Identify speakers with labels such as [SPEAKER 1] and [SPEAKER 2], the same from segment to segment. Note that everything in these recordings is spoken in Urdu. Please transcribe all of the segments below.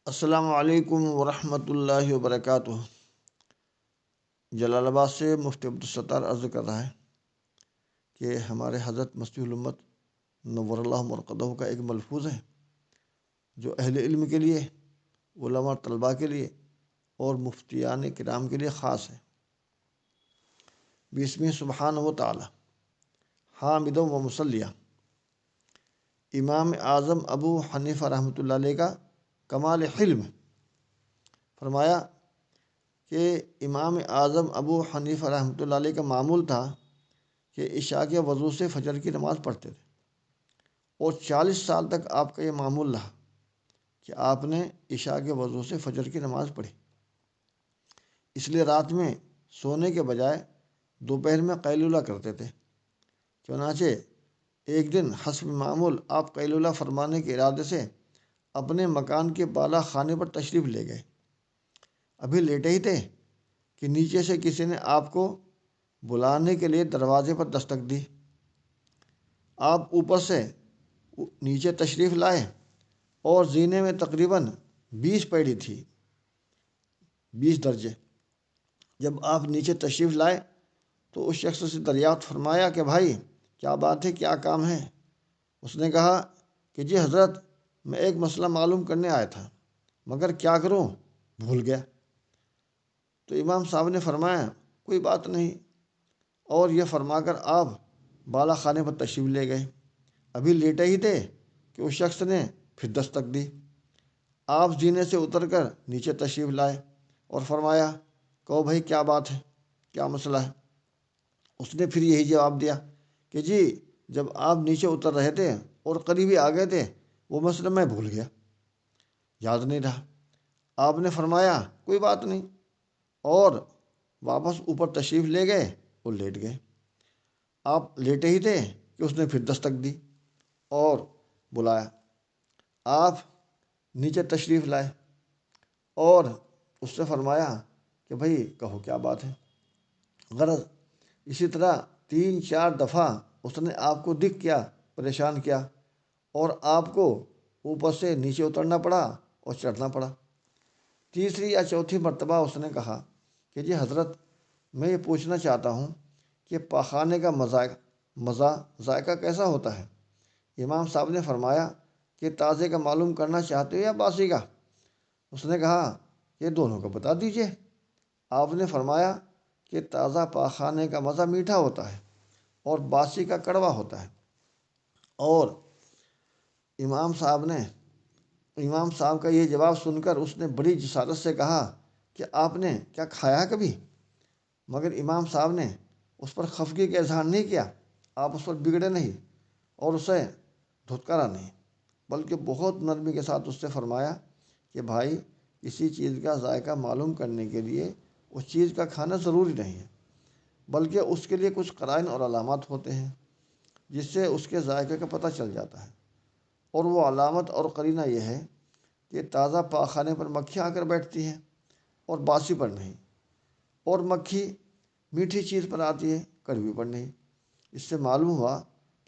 [SPEAKER 1] السلام علیکم ورحمۃ اللہ وبرکاتہ۔ جلال آباد سے مفتی عبدالستار عرض کر رہا ہے کہ ہمارے حضرت مسیح الامت نور اللہ مرقدہ کا ایک ملفوظ ہے جو اہل علم کے لیے، علماء طلباء کے لیے اور مفتیان کرام کے لیے خاص ہے۔ بسم سبحانہ و تعالی حامد و مصلیہ۔ امام اعظم ابو حنیفہ رحمۃ اللہ علیہ کا کمال حلم فرمایا کہ امام اعظم ابو حنیفہ رحمۃ اللہ علیہ کا معمول تھا کہ عشاء کے وضو سے فجر کی نماز پڑھتے تھے، اور 40 سال تک آپ کا یہ معمول رہا کہ آپ نے عشاء کے وضو سے فجر کی نماز پڑھی۔ اس لیے رات میں سونے کے بجائے دوپہر میں قیلولہ کرتے تھے۔ چنانچہ ایک دن حسب معمول آپ قیلولہ فرمانے کے ارادے سے اپنے مکان کے بالا خانے پر تشریف لے گئے۔ ابھی لیٹے ہی تھے کہ نیچے سے کسی نے آپ کو بلانے کے لیے دروازے پر دستک دی۔ آپ اوپر سے نیچے تشریف لائے اور زینے میں تقریباً 20 پیڑھی تھی، 20 درجے۔ جب آپ نیچے تشریف لائے تو اس شخص سے دریافت فرمایا کہ بھائی کیا بات ہے، کیا کام ہے؟ اس نے کہا کہ جی حضرت، میں ایک مسئلہ معلوم کرنے آیا تھا مگر کیا کروں، بھول گیا۔ تو امام صاحب نے فرمایا کوئی بات نہیں، اور یہ فرما کر آپ بالا خانے پر تشریف لے گئے۔ ابھی لیٹے ہی تھے کہ اس شخص نے پھر دستک دی۔ آپ زینے سے اتر کر نیچے تشریف لائے اور فرمایا کہو بھائی کیا بات ہے، کیا مسئلہ ہے؟ اس نے پھر یہی جواب دیا کہ جی جب آپ نیچے اتر رہے تھے اور قریبی آ گئے تھے، وہ مسئلہ میں بھول گیا، یاد نہیں رہا۔ آپ نے فرمایا کوئی بات نہیں، اور واپس اوپر تشریف لے گئے اور لیٹ گئے۔ آپ لیٹے ہی تھے کہ اس نے پھر دستک دی اور بلایا۔ آپ نیچے تشریف لائے اور اس سے فرمایا کہ بھائی کہو کیا بات ہے۔ غرض اسی طرح 3-4 دفعہ اس نے آپ کو دکھ کیا، پریشان کیا، اور آپ کو اوپر سے نیچے اترنا پڑا اور چڑھنا پڑا۔ تیسری یا چوتھی مرتبہ اس نے کہا کہ جی حضرت، میں یہ پوچھنا چاہتا ہوں کہ پاخانے کا ذائقہ کیسا ہوتا ہے؟ امام صاحب نے فرمایا کہ تازے کا معلوم کرنا چاہتے ہو یا باسی کا؟ اس نے کہا کہ دونوں کا بتا دیجئے۔ آپ نے فرمایا کہ تازہ پاخانے کا مزہ میٹھا ہوتا ہے اور باسی کا کڑوا ہوتا ہے۔ اور امام صاحب کا یہ جواب سن کر اس نے بڑی جسارت سے کہا کہ آپ نے کیا کھایا ہے کبھی؟ مگر امام صاحب نے اس پر خفگی کا اظہار نہیں کیا۔ آپ اس پر بگڑے نہیں اور اسے دھتکارا نہیں، بلکہ بہت نرمی کے ساتھ اس سے فرمایا کہ بھائی کسی چیز کا ذائقہ معلوم کرنے کے لیے اس چیز کا کھانا ضروری نہیں ہے، بلکہ اس کے لیے کچھ قرائن اور علامات ہوتے ہیں جس سے اس کے ذائقے کا پتہ چل جاتا ہے۔ اور وہ علامت اور قرینہ یہ ہے کہ تازہ پاخانے پر مکھی آ کر بیٹھتی ہے اور باسی پر نہیں، اور مکھی میٹھی چیز پر آتی ہے، کڑوی پر نہیں۔ اس سے معلوم ہوا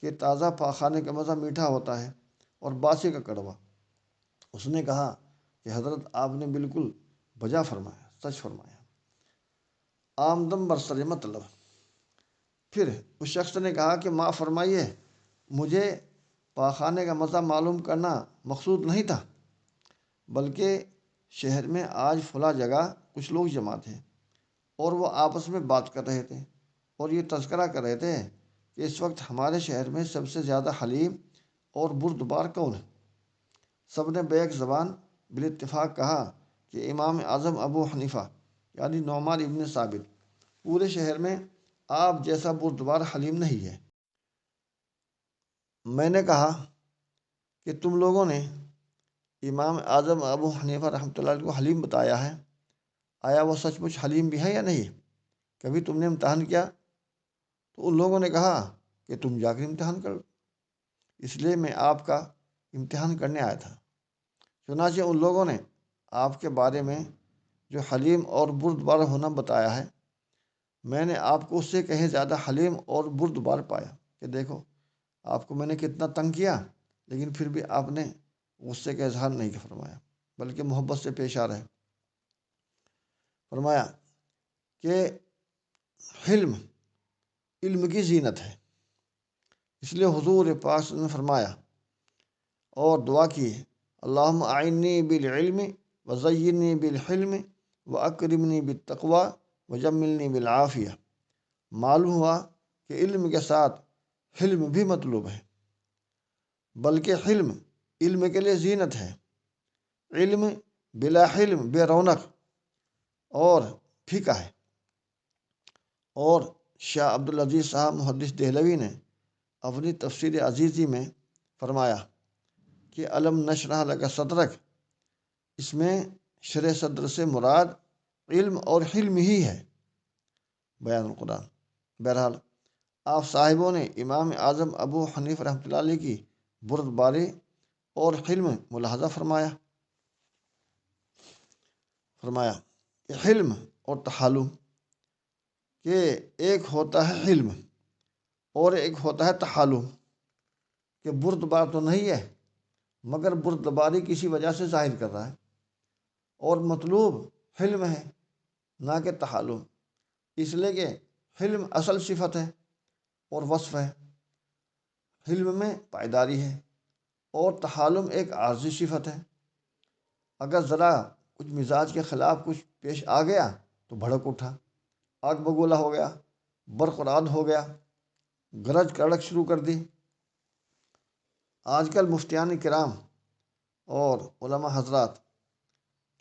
[SPEAKER 1] کہ تازہ پاخانے کا مزہ میٹھا ہوتا ہے اور باسی کا کڑوا۔ اس نے کہا کہ حضرت آپ نے بالکل بجا فرمایا، سچ فرمایا۔ آمدم برسر مطلب۔ پھر اس شخص نے کہا کہ معاف فرمائیے، مجھے پاخانے کا مزہ معلوم کرنا مقصود نہیں تھا، بلکہ شہر میں آج فلاں جگہ کچھ لوگ جمع تھے اور وہ آپس میں بات کر رہے تھے اور یہ تذکرہ کر رہے تھے کہ اس وقت ہمارے شہر میں سب سے زیادہ حلیم اور بردبار کون ہے؟ سب نے بیک زبان بالاتفاق کہا کہ امام اعظم ابو حنیفہ یعنی نعمان ابن ثابت۔ پورے شہر میں آپ جیسا بردبار حلیم نہیں ہے۔ میں نے کہا کہ تم لوگوں نے امام اعظم ابو حنیفہ رحمۃ اللہ علیہ کو حلیم بتایا ہے، آیا وہ سچ مچ حلیم بھی ہے یا نہیں؟ کبھی تم نے امتحان کیا؟ تو ان لوگوں نے کہا کہ تم جا کر امتحان کر لو، اس لیے میں آپ کا امتحان کرنے آیا تھا۔ چنانچہ ان لوگوں نے آپ کے بارے میں جو حلیم اور بردبار ہونا بتایا ہے، میں نے آپ کو اس سے کہیں زیادہ حلیم اور بردبار پایا کہ دیکھو آپ کو میں نے کتنا تنگ کیا، لیکن پھر بھی آپ نے غصے کا اظہار نہیں فرمایا۔ بلکہ محبت سے پیش آ رہے۔ فرمایا کہ حلم علم کی زینت ہے، اس لیے حضور پاک صلی اللہ علیہ وسلم نے فرمایا اور دعا کی، اللہم اعنی بالعلم وزینی بالحلم واکرمنی بالتقوی وجملنی بالعافیہ۔ معلوم ہوا کہ علم کے ساتھ حلم بھی مطلوب ہے، بلکہ حلم علم کے لیے زینت ہے۔ علم بلا حلم بے رونق اور پھیکا ہے۔ اور شاہ عبدالعزیز صاحب محدث دہلوی نے اپنی تفسیر عزیزی میں فرمایا کہ علم نشرح لک صدرک، اس میں شرح صدر سے مراد علم اور حلم ہی ہے، بیان القرآن۔ بہرحال آپ صاحبوں نے امام اعظم ابو حنیفہ رحمۃ اللہ علیہ کی بردباری اور حلم ملاحظہ فرمایا کہ حلم اور تحالم کہ ایک ہوتا ہے حلم اور ایک ہوتا ہے تحالم، کہ بردبار تو نہیں ہے مگر بردباری کسی وجہ سے ظاہر کر رہا ہے، اور مطلوب حلم ہے نہ کہ تحالم، اس لیے کہ حلم اصل صفت ہے اور وصف ہے، حلم میں پائیداری ہے، اور تحالم ایک عارضی صفت ہے۔ اگر ذرا کچھ مزاج کے خلاف کچھ پیش آ گیا تو بھڑک اٹھا، آگ بگولا ہو گیا، برق رعد ہو گیا، گرج کڑک شروع کر دی۔ آج کل مفتیان کرام اور علماء حضرات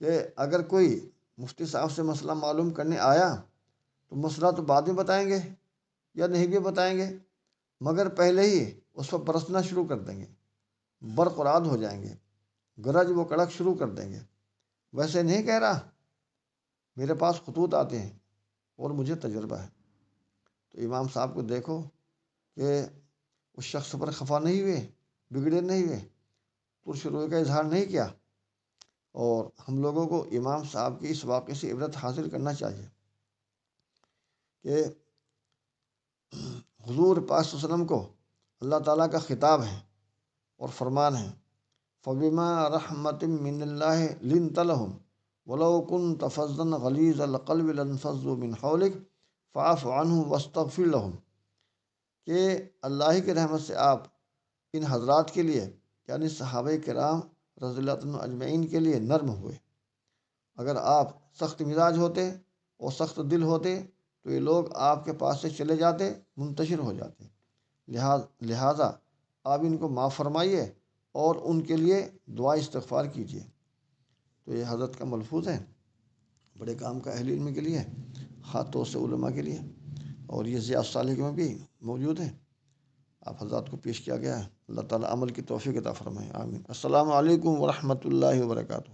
[SPEAKER 1] کہ اگر کوئی مفتی صاحب سے مسئلہ معلوم کرنے آیا تو مسئلہ تو بعد میں بتائیں گے یا نہیں بھی بتائیں گے، مگر پہلے ہی اس پر برسنا شروع کر دیں گے، برق رعد ہو جائیں گے، گرج و کڑک شروع کر دیں گے۔ ویسے نہیں کہہ رہا، میرے پاس خطوط آتے ہیں اور مجھے تجربہ ہے۔ تو امام صاحب کو دیکھو کہ اس شخص پر خفا نہیں ہوئے، بگڑے نہیں ہوئے، پرسروئی کا اظہار نہیں کیا۔ اور ہم لوگوں کو امام صاحب کی اس واقعے سے عبرت حاصل کرنا چاہیے کہ حضور پاک صلی اللہ علیہ وسلم کو اللہ تعالیٰ کا خطاب ہے اور فرمان ہے، فَبِمَا رَحْمَةٍ مِّنَ اللَّهِ لِنْتَ لَهُمْ وَلَوْ كُنْتَ فَظًّا غَلِيظَ الْقَلْبِ لَانفَضُّوا مِنْ حَوْلِكَ فَاعْفُ عَنْهُمْ وَاسْتَغْفِرْ لَهُمْ، کہ اللہ کی رحمت سے آپ ان حضرات کے لیے یعنی صحابہ کرام رضی اللہ عنہ اجمعین کے لیے نرم ہوئے۔ اگر آپ سخت مزاج ہوتے اور سخت دل ہوتے تو یہ لوگ آپ کے پاس سے چلے جاتے، منتشر ہو جاتے۔ لہٰذا آپ ان کو معاف فرمائیے اور ان کے لیے دعا استغفار کیجیے۔ تو یہ حضرت کا ملفوظ ہے، بڑے کام کا اہل علم کے لیے، خاص سے علماء کے لیے، اور یہ ضیاء الصالح میں بھی موجود ہے، آپ حضرات کو پیش کیا گیا ہے۔ اللہ تعالیٰ عمل کی توفیق عطا فرمائے، آمین۔ السلام علیکم ورحمۃ اللہ وبرکاتہ۔